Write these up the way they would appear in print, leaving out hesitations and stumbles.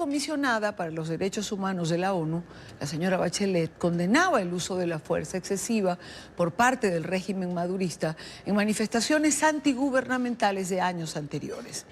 comisionada para los derechos humanos de la ONU, la señora Bachelet, condenaba el uso de la fuerza excesiva por parte del régimen madurista en manifestaciones antigubernamentales de años anteriores.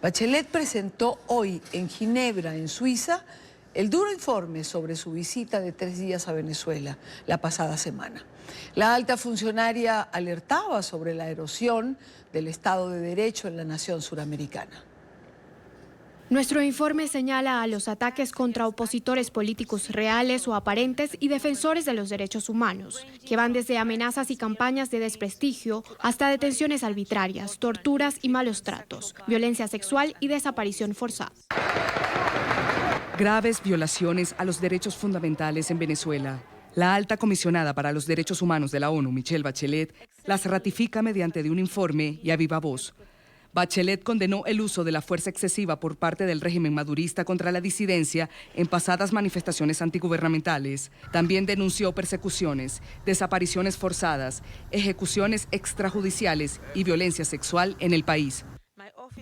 Bachelet presentó hoy en Ginebra, en Suiza, el duro informe sobre su visita de 3 días a Venezuela la pasada semana. La alta funcionaria alertaba sobre la erosión del Estado de Derecho en la nación suramericana. Nuestro informe señala a los ataques contra opositores políticos reales o aparentes y defensores de los derechos humanos, que van desde amenazas y campañas de desprestigio hasta detenciones arbitrarias, torturas y malos tratos, violencia sexual y desaparición forzada. Graves violaciones a los derechos fundamentales en Venezuela. La alta comisionada para los derechos humanos de la ONU, Michelle Bachelet, las ratifica mediante de un informe y a viva voz. Bachelet condenó el uso de la fuerza excesiva por parte del régimen madurista contra la disidencia en pasadas manifestaciones antigubernamentales. También denunció persecuciones, desapariciones forzadas, ejecuciones extrajudiciales y violencia sexual en el país.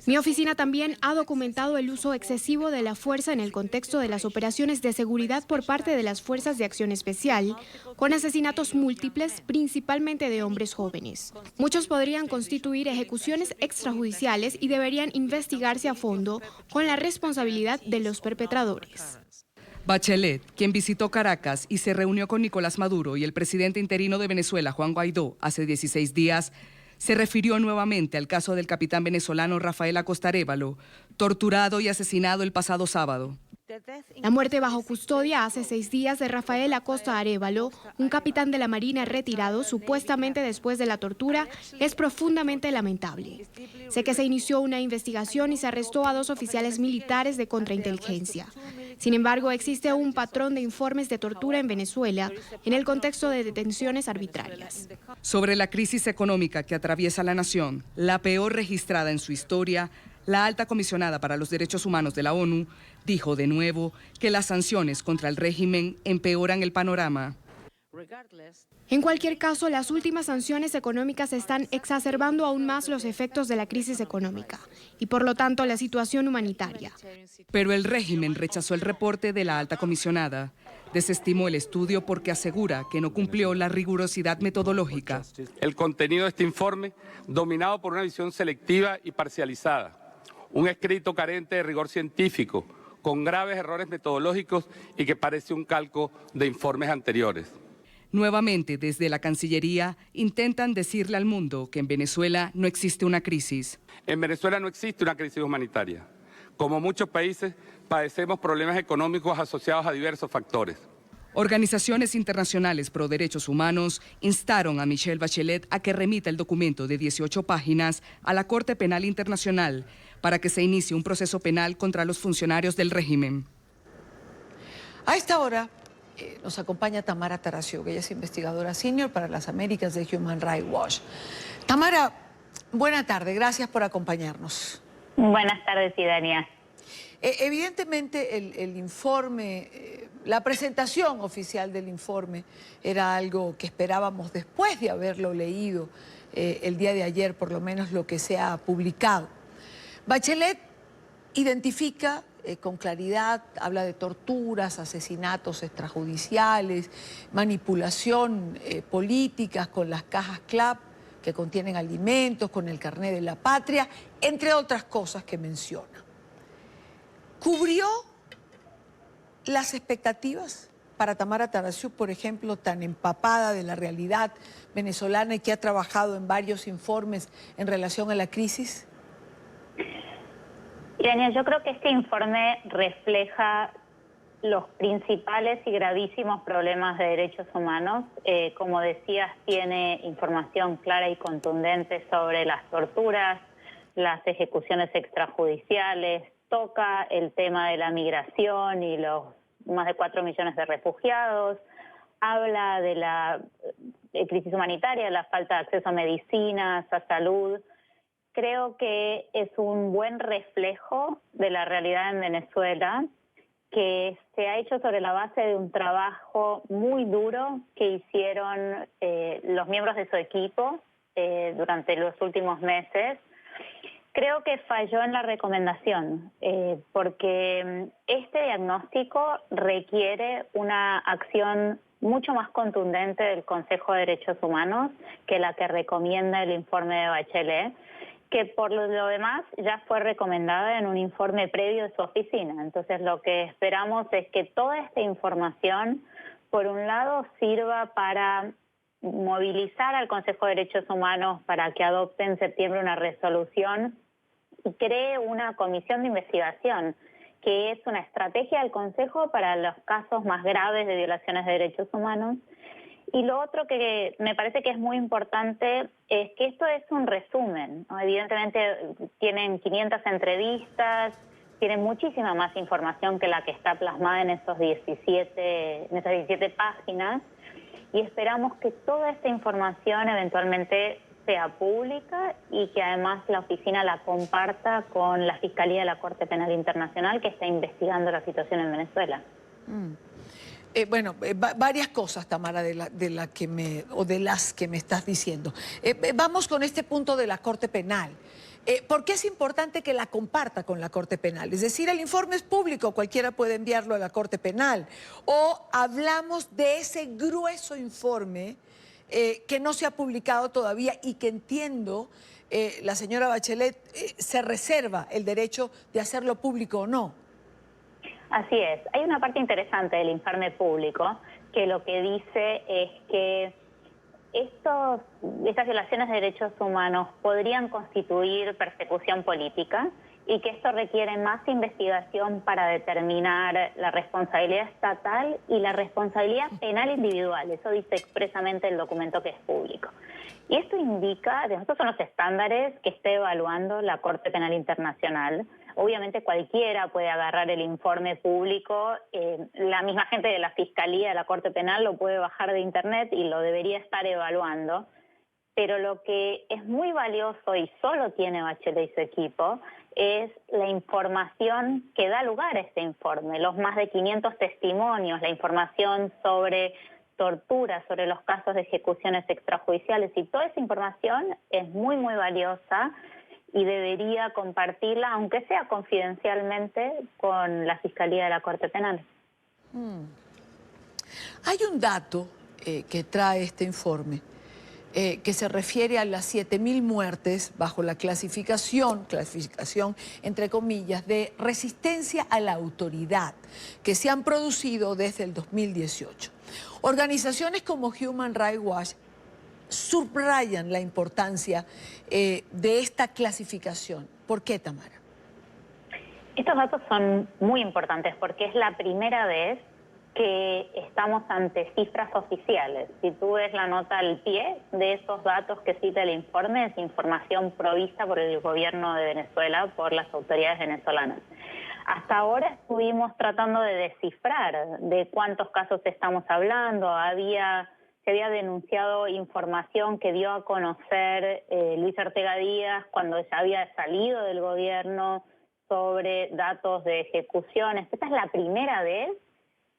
Mi oficina también ha documentado el uso excesivo de la fuerza en el contexto de las operaciones de seguridad por parte de las Fuerzas de Acción Especial, con asesinatos múltiples, principalmente de hombres jóvenes. Muchos podrían constituir ejecuciones extrajudiciales y deberían investigarse a fondo con la responsabilidad de los perpetradores. Bachelet, quien visitó Caracas y se reunió con Nicolás Maduro y el presidente interino de Venezuela, Juan Guaidó, hace 16 días, se refirió nuevamente al caso del capitán venezolano Rafael Acosta Arévalo, torturado y asesinado el pasado sábado. La muerte bajo custodia hace 6 días de Rafael Acosta Arévalo, un capitán de la Marina retirado supuestamente después de la tortura, es profundamente lamentable. Sé que se inició una investigación y se arrestó a 2 oficiales militares de contrainteligencia. Sin embargo, existe un patrón de informes de tortura en Venezuela en el contexto de detenciones arbitrarias. Sobre la crisis económica que atraviesa la nación, la peor registrada en su historia, la alta comisionada para los derechos humanos de la ONU dijo de nuevo que las sanciones contra el régimen empeoran el panorama. En cualquier caso, las últimas sanciones económicas están exacerbando aún más los efectos de la crisis económica y, por lo tanto, la situación humanitaria. Pero el régimen rechazó el reporte de la alta comisionada. Desestimó el estudio porque asegura que no cumplió la rigurosidad metodológica. El contenido de este informe, dominado por una visión selectiva y parcializada, un escrito carente de rigor científico, con graves errores metodológicos y que parece un calco de informes anteriores. Nuevamente, desde la Cancillería, intentan decirle al mundo que en Venezuela no existe una crisis. En Venezuela no existe una crisis humanitaria. Como muchos países, padecemos problemas económicos asociados a diversos factores. Organizaciones internacionales pro derechos humanos instaron a Michelle Bachelet a que remita el documento de 18 páginas a la Corte Penal Internacional para que se inicie un proceso penal contra los funcionarios del régimen. A esta hora nos acompaña Tamara Taracio, que ella es investigadora senior para las Américas de Human Rights Watch. Tamara, buena tarde, gracias por acompañarnos. Buenas tardes, Idania. Evidentemente el informe, la presentación oficial del informe era algo que esperábamos después de haberlo leído el día de ayer, por lo menos lo que se ha publicado. Bachelet identifica con claridad, habla de torturas, asesinatos extrajudiciales, manipulación políticas con las cajas CLAP que contienen alimentos, con el carné de la patria, entre otras cosas que menciona. ¿Cubrió las expectativas para Tamara Taraciú, por ejemplo, tan empapada de la realidad venezolana y que ha trabajado en varios informes en relación a la crisis? Irania, yo creo que este informe refleja los principales y gravísimos problemas de derechos humanos. Como decías, tiene información clara y contundente sobre las torturas, las ejecuciones extrajudiciales, toca el tema de la migración y los más de 4 millones de refugiados, habla de la crisis humanitaria, la falta de acceso a medicinas, a salud. Creo que es un buen reflejo de la realidad en Venezuela, que se ha hecho sobre la base de un trabajo muy duro que hicieron los miembros de su equipo durante los últimos meses. Creo que falló en la recomendación, porque este diagnóstico requiere una acción mucho más contundente del Consejo de Derechos Humanos que la que recomienda el informe de Bachelet, que por lo demás ya fue recomendada en un informe previo de su oficina. Entonces lo que esperamos es que toda esta información, por un lado, sirva para movilizar al Consejo de Derechos Humanos para que adopte en septiembre una resolución y cree una comisión de investigación, que es una estrategia del Consejo para los casos más graves de violaciones de derechos humanos. Y lo otro que me parece que es muy importante es que esto es un resumen, ¿no? Evidentemente tienen 500 entrevistas, tienen muchísima más información que la que está plasmada en esas 17 páginas, y esperamos que toda esta información eventualmente sea pública y que además la oficina la comparta con la Fiscalía de la Corte Penal Internacional, que está investigando la situación en Venezuela. Varias cosas, Tamara, de las que me estás diciendo. Vamos con este punto de la Corte Penal. ¿Por qué es importante que la comparta con la Corte Penal? Es decir, el informe es público, cualquiera puede enviarlo a la Corte Penal. O hablamos de ese grueso informe que no se ha publicado todavía y que entiendo la señora Bachelet se reserva el derecho de hacerlo público o no. Así es. Hay una parte interesante del informe público que lo que dice es que estas violaciones de derechos humanos podrían constituir persecución política y que esto requiere más investigación para determinar la responsabilidad estatal y la responsabilidad penal individual. Eso dice expresamente el documento que es público. Y esto indica, estos son los estándares que está evaluando la Corte Penal Internacional. Obviamente cualquiera puede agarrar el informe público, la misma gente de la Fiscalía de la Corte Penal lo puede bajar de internet y lo debería estar evaluando, pero lo que es muy valioso y solo tiene Bachelet y su equipo es la información que da lugar a este informe, los más de 500 testimonios, la información sobre tortura, sobre los casos de ejecuciones extrajudiciales, y toda esa información es muy, muy valiosa y debería compartirla, aunque sea confidencialmente, con la Fiscalía de la Corte Penal. Hay un dato que trae este informe que se refiere a las 7.000 muertes bajo la clasificación entre comillas, de resistencia a la autoridad que se han producido desde el 2018. Organizaciones como Human Rights Watch subrayan la importancia de esta clasificación. ¿Por qué, Tamara? Estos datos son muy importantes porque es la primera vez que estamos ante cifras oficiales. Si tú ves la nota al pie de esos datos que cita el informe, es información provista por el gobierno de Venezuela, por las autoridades venezolanas. Hasta ahora estuvimos tratando de descifrar de cuántos casos estamos hablando. Se había denunciado información que dio a conocer Luis Ortega Díaz cuando ya había salido del gobierno sobre datos de ejecuciones. Esta es la primera vez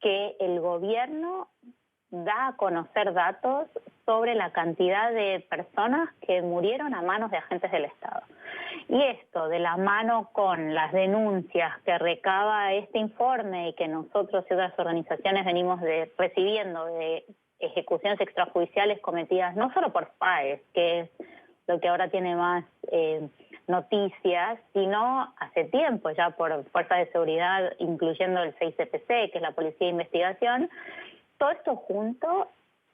que el gobierno da a conocer datos sobre la cantidad de personas que murieron a manos de agentes del Estado. Y esto, de la mano con las denuncias que recaba este informe y que nosotros y otras organizaciones venimos recibiendo de ejecuciones extrajudiciales cometidas no solo por FAES, que es lo que ahora tiene más noticias, sino hace tiempo ya por fuerzas de seguridad, incluyendo el 6CPC, que es la Policía de Investigación. Todo esto junto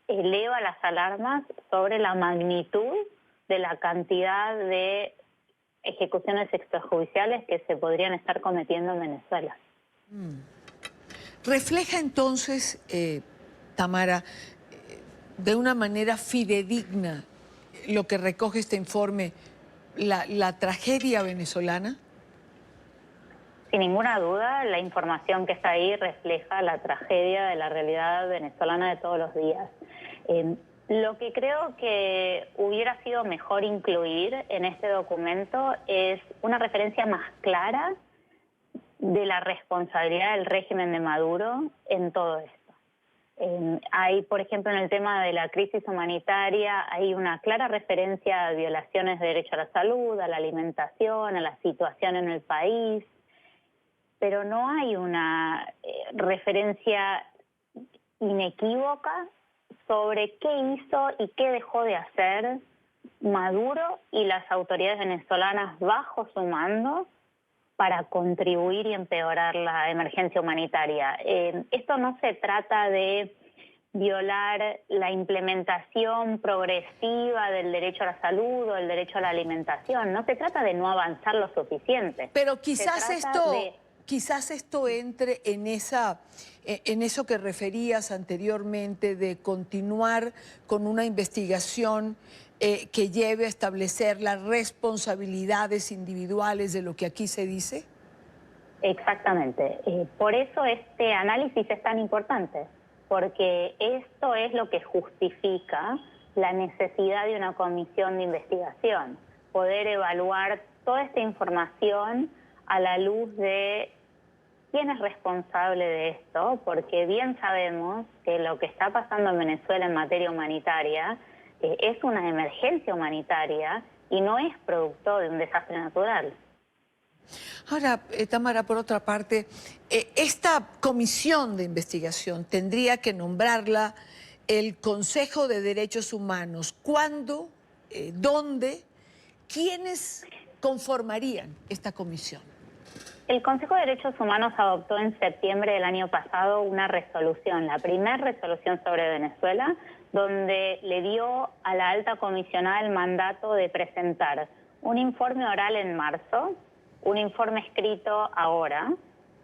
eleva las alarmas sobre la magnitud de la cantidad de ejecuciones extrajudiciales que se podrían estar cometiendo en Venezuela. Refleja entonces, Tamara, de una manera fidedigna lo que recoge este informe, la tragedia venezolana. Sin ninguna duda, la información que está ahí refleja la tragedia de la realidad venezolana de todos los días. Lo que creo que hubiera sido mejor incluir en este documento es una referencia más clara de la responsabilidad del régimen de Maduro en todo esto. Hay, por ejemplo, en el tema de la crisis humanitaria, hay una clara referencia a violaciones de derecho a la salud, a la alimentación, a la situación en el país, pero no hay una referencia inequívoca sobre qué hizo y qué dejó de hacer Maduro y las autoridades venezolanas bajo su mando para contribuir y empeorar la emergencia humanitaria. Esto no se trata de violar la implementación progresiva del derecho a la salud o el derecho a la alimentación. No se trata de no avanzar lo suficiente. Pero quizás esto entre en eso que referías anteriormente de continuar con una investigación que lleve a establecer las responsabilidades individuales de lo que aquí se dice. Exactamente. Por eso este análisis es tan importante, porque esto es lo que justifica la necesidad de una comisión de investigación, poder evaluar toda esta información a la luz de quién es responsable de esto, porque bien sabemos que lo que está pasando en Venezuela en materia humanitaria es una emergencia humanitaria y no es producto de un desastre natural. Ahora, Tamara, por otra parte, esta comisión de investigación tendría que nombrarla el Consejo de Derechos Humanos. ¿Cuándo? ¿Dónde? ¿Quiénes conformarían esta comisión? El Consejo de Derechos Humanos adoptó en septiembre del año pasado una resolución, la primera resolución sobre Venezuela, donde le dio a la alta comisionada el mandato de presentar un informe oral en marzo, un informe escrito ahora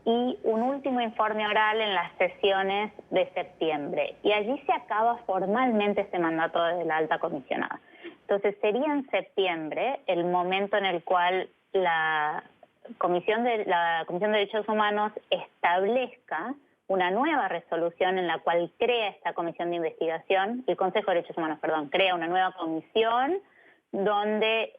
y un último informe oral en las sesiones de septiembre. Y allí se acaba formalmente este mandato de la alta comisionada. Entonces sería en septiembre el momento en el cual la Comisión de Derechos Humanos establezca una nueva resolución en la cual crea esta comisión de investigación, el Consejo de Derechos Humanos, perdón, crea una nueva comisión donde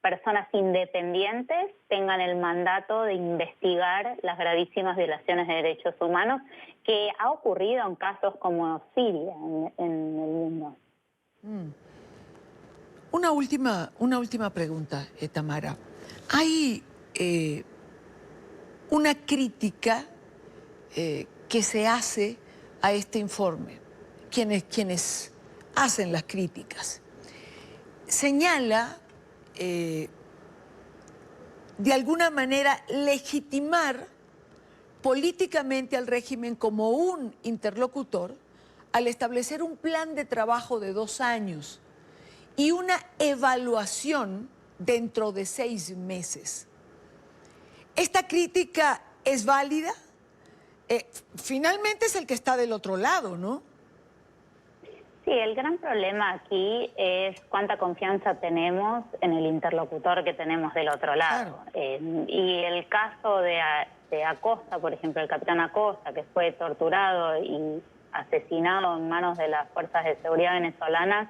personas independientes tengan el mandato de investigar las gravísimas violaciones de derechos humanos que ha ocurrido en casos como Siria en el mundo. Una última pregunta, Tamara. Hay una crítica que se hace a este informe, quienes hacen las críticas. Señala, de alguna manera, legitimar políticamente al régimen como un interlocutor al establecer un plan de trabajo de 2 años y una evaluación dentro de 6 meses. ¿Esta crítica es válida? Finalmente es el que está del otro lado, ¿no? Sí, el gran problema aquí es cuánta confianza tenemos en el interlocutor que tenemos del otro lado. Claro. Y el caso de Acosta, por ejemplo, el capitán Acosta, que fue torturado y asesinado en manos de las fuerzas de seguridad venezolanas,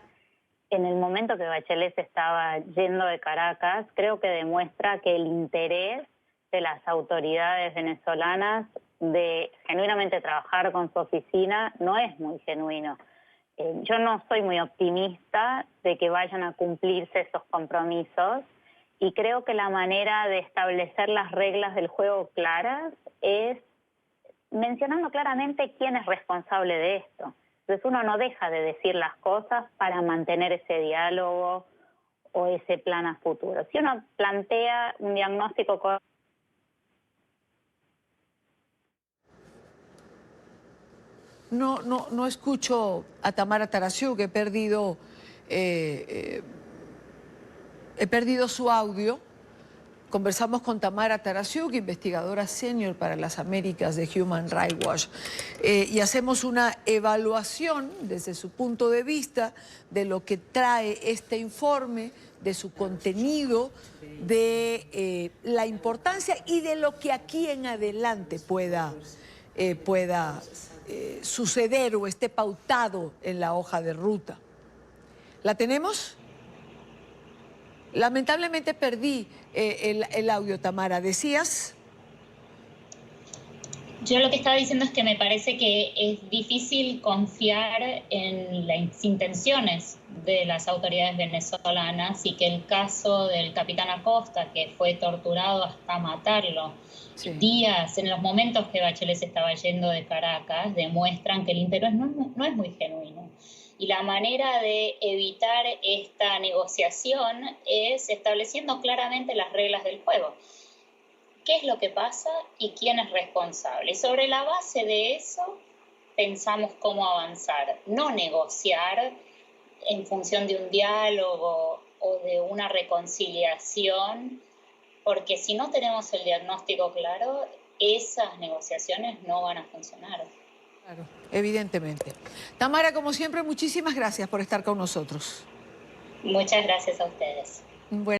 en el momento que Bachelet se estaba yendo de Caracas, creo que demuestra que el interés de las autoridades venezolanas de genuinamente trabajar con su oficina no es muy genuino. Yo no soy muy optimista de que vayan a cumplirse esos compromisos y creo que la manera de establecer las reglas del juego claras es mencionando claramente quién es responsable de esto. Entonces uno no deja de decir las cosas para mantener ese diálogo o ese plan a futuro. Si uno plantea un diagnóstico correcto, No escucho a Tamara Tarasiuk, he perdido su audio. Conversamos con Tamara Tarasiuk, investigadora senior para las Américas de Human Rights Watch, y hacemos una evaluación desde su punto de vista de lo que trae este informe, de su contenido, de la importancia y de lo que aquí en adelante pueda suceder o esté pautado en la hoja de ruta. ¿La tenemos? Lamentablemente perdí el audio, Tamara. ¿Decías? Yo lo que estaba diciendo es que me parece que es difícil confiar en las intenciones de las autoridades venezolanas y que el caso del capitán Acosta, que fue torturado hasta matarlo, Sí. días, en los momentos que Bachelet se estaba yendo de Caracas, demuestran que el interés no es muy genuino. Y la manera de evitar esta negociación es estableciendo claramente las reglas del juego. ¿Qué es lo que pasa y quién es responsable? Y sobre la base de eso pensamos cómo avanzar, no negociar en función de un diálogo o de una reconciliación, porque si no tenemos el diagnóstico claro, esas negociaciones no van a funcionar. Claro, evidentemente. Tamara, como siempre, muchísimas gracias por estar con nosotros. Muchas gracias a ustedes. Bueno.